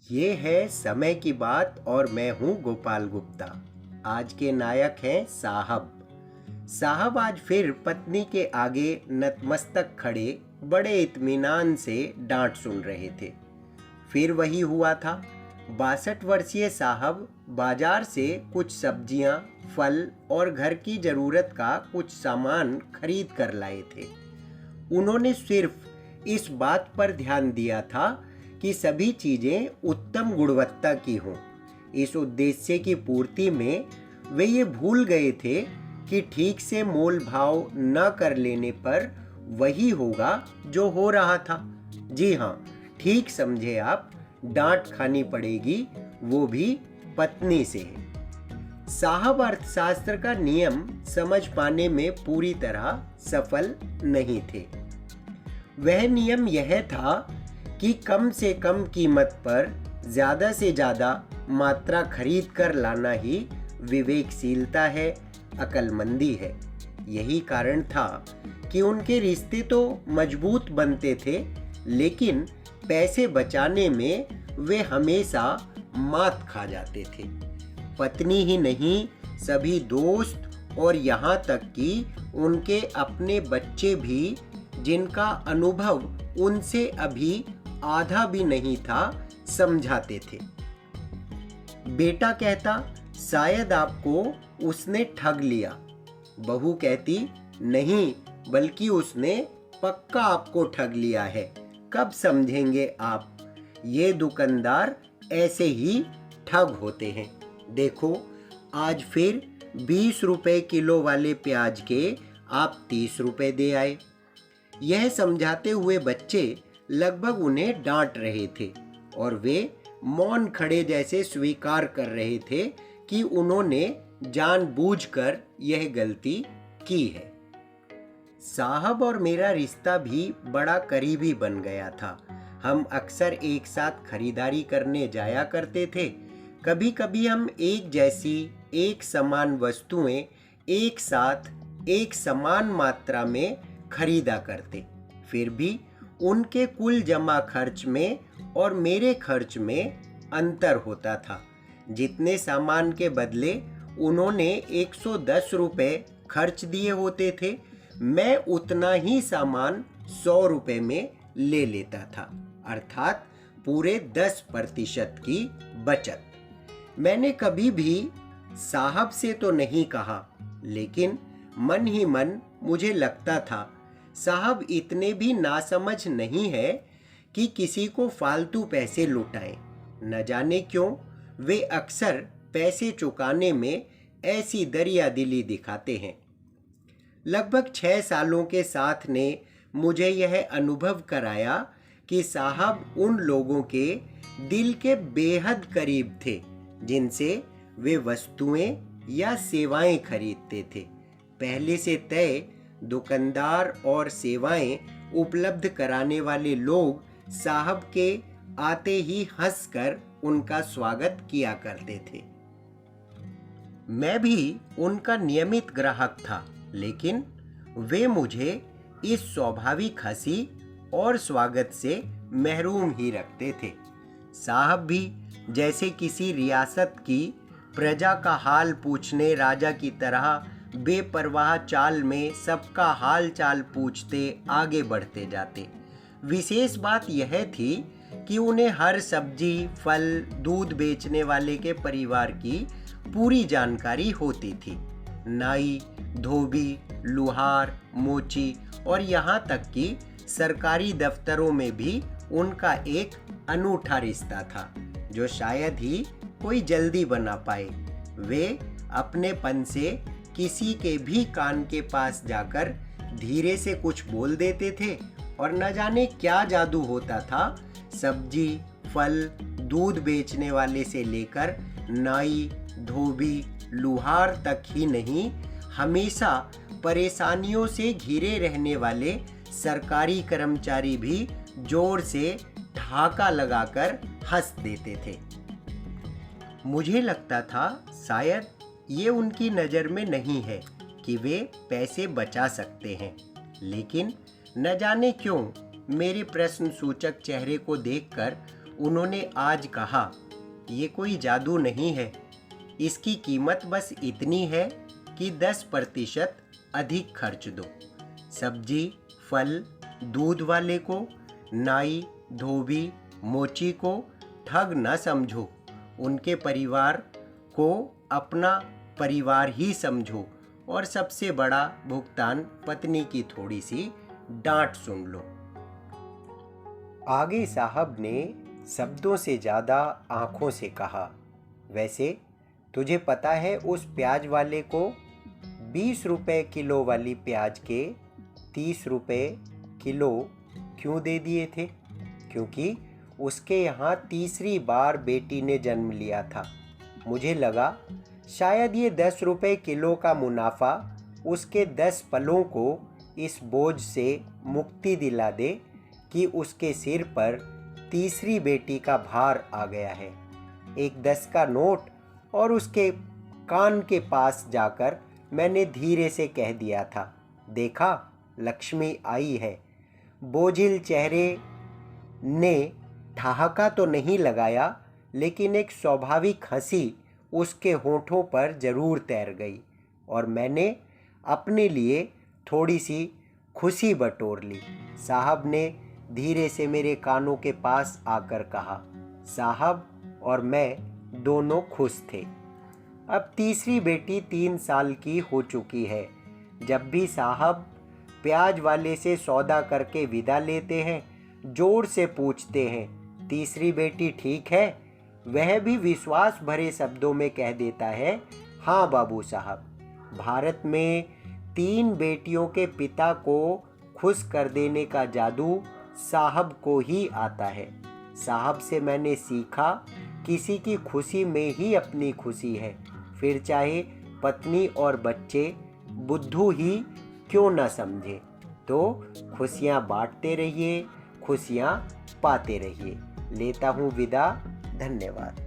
ये है समय की बात और मैं हूँ गोपाल गुप्ता। आज के नायक हैं साहब। साहब आज फिर पत्नी के आगे नतमस्तक खड़े बड़े इत्मीनान से डांट सुन रहे थे। फिर वही हुआ था। 62 वर्षीय साहब बाजार से कुछ सब्जियां, फल और घर की जरूरत का कुछ सामान खरीद कर लाए थे। उन्होंने सिर्फ इस बात पर ध्यान दिया था कि सभी चीजें उत्तम गुणवत्ता की हों। इस उद्देश्य की पूर्ति में वे ये भूल गए थे कि ठीक से मोल भाव न कर लेने पर वही होगा जो हो रहा था। जी हाँ, ठीक समझे आप, डांट खानी पड़ेगी, वो भी पत्नी से। साहब अर्थशास्त्र का नियम समझ पाने में पूरी तरह सफल नहीं थे। वह नियम यह था कि कम से कम कीमत पर ज्यादा से ज्यादा मात्रा खरीद कर लाना ही विवेकशीलता है, अक्लमंदी है। यही कारण था कि उनके रिश्ते तो मजबूत बनते थे, लेकिन पैसे बचाने में वे हमेशा मात खा जाते थे। पत्नी ही नहीं, सभी दोस्त और यहाँ तक कि उनके अपने बच्चे भी, जिनका अनुभव उनसे अभी आधा भी नहीं था, समझाते थे। बेटा कहता, शायद आपको उसने ठग लिया। बहू कहती, नहीं, बल्कि उसने पक्का आपको ठग लिया है। कब समझेंगे आप? ये दुकानदार ऐसे ही ठग होते हैं। देखो, आज फिर 20 रुपए किलो वाले प्याज के आप 30 रुपए दे आए। यह समझाते हुए बच्चे लगभग उन्हें डांट रहे थे और वे मौन खड़े जैसे स्वीकार कर रहे थे कि उन्होंने जानबूझकर यह गलती की है। साहब और मेरा रिश्ता भी बड़ा करीबी बन गया था। हम अक्सर एक साथ खरीदारी करने जाया करते थे। कभी कभी हम एक जैसी, एक समान वस्तुएं एक साथ एक समान मात्रा में खरीदा करते। फिर भी उनके कुल जमा खर्च में और मेरे खर्च में अंतर होता था। जितने सामान के बदले उन्होंने 110 रुपए खर्च दिए होते थे, मैं उतना ही सामान 100 रुपए में ले लेता था, अर्थात पूरे 10% की बचत। मैंने कभी भी साहब से तो नहीं कहा, लेकिन मन ही मन मुझे लगता था साहब इतने भी नासमझ नहीं है कि किसी को फालतू पैसे लुटाएं। न जाने क्यों वे अक्सर पैसे चुकाने में ऐसी दरियादिली दिखाते हैं। लगभग 6 सालों के साथ ने मुझे यह अनुभव कराया कि साहब उन लोगों के दिल के बेहद करीब थे जिनसे वे वस्तुएं या सेवाएं खरीदते थे। पहले से तय दुकानदार और सेवाएं उपलब्ध कराने वाले लोग साहब के आते ही हंसकर उनका स्वागत किया करते थे। मैं भी उनका नियमित ग्राहक था, लेकिन वे मुझे इस स्वाभाविक हंसी और स्वागत से महरूम ही रखते थे। साहब भी जैसे किसी रियासत की प्रजा का हाल पूछने राजा की तरह बेपरवाह चाल में सबका हाल चाल पूछते आगे बढ़ते जाते। विशेष बात यह थी कि उन्हें हर सब्जी, फल, दूध बेचने वाले के परिवार की पूरी जानकारी होती थी। नाई, धोबी, लुहार, मोची और यहाँ तक कि सरकारी दफ्तरों में भी उनका एक अनूठा रिश्ता था जो शायद ही कोई जल्दी बना पाए। वे अपनेपन से किसी के भी कान के पास जाकर धीरे से कुछ बोल देते थे और न जाने क्या जादू होता था। सब्जी, फल, दूध बेचने वाले से लेकर नाई, धोबी, लुहार तक ही नहीं, हमेशा परेशानियों से घिरे रहने वाले सरकारी कर्मचारी भी जोर से ठहाका लगाकर हंस देते थे। मुझे लगता था शायद ये उनकी नज़र में नहीं है कि वे पैसे बचा सकते हैं, लेकिन न जाने क्यों मेरे प्रश्न सूचक चेहरे को देखकर उन्होंने आज कहा, ये कोई जादू नहीं है, इसकी कीमत बस इतनी है कि 10% अधिक खर्च दो। सब्जी, फल, दूध वाले को, नाई, धोबी, मोची को ठग न समझो। उनके परिवार को अपना परिवार ही समझो और सबसे बड़ा भुगतान पत्नी की थोड़ी सी डांट सुन लो। आगे साहब ने शब्दों से ज़्यादा आंखों से कहा, वैसे तुझे पता है उस प्याज वाले को 20 रुपए किलो वाली प्याज के 30 रुपए किलो क्यों दे दिए थे? क्योंकि उसके यहाँ तीसरी बार बेटी ने जन्म लिया था। मुझे लगा शायद ये 10 रुपए किलो का मुनाफा उसके 10 पलों को इस बोझ से मुक्ति दिला दे कि उसके सिर पर तीसरी बेटी का भार आ गया है। एक 10 का नोट और उसके कान के पास जाकर मैंने धीरे से कह दिया था, देखा, लक्ष्मी आई है। बोझिल चेहरे ने ठहाका तो नहीं लगाया, लेकिन एक स्वाभाविक हंसी उसके होठों पर जरूर तैर गई और मैंने अपने लिए थोड़ी सी खुशी बटोर ली। साहब ने धीरे से मेरे कानों के पास आकर कहा, साहब और मैं दोनों खुश थे। अब तीसरी बेटी 3 साल की हो चुकी है। जब भी साहब प्याज वाले से सौदा करके विदा लेते हैं, जोर से पूछते हैं, तीसरी बेटी ठीक है? वह भी विश्वास भरे शब्दों में कह देता है, हाँ बाबू साहब। भारत में 3 बेटियों के पिता को खुश कर देने का जादू साहब को ही आता है। साहब से मैंने सीखा, किसी की खुशी में ही अपनी खुशी है, फिर चाहे पत्नी और बच्चे बुद्धू ही क्यों न समझे। तो खुशियाँ बांटते रहिए, खुशियाँ पाते रहिए। लेता हूँ विदा। धन्यवाद।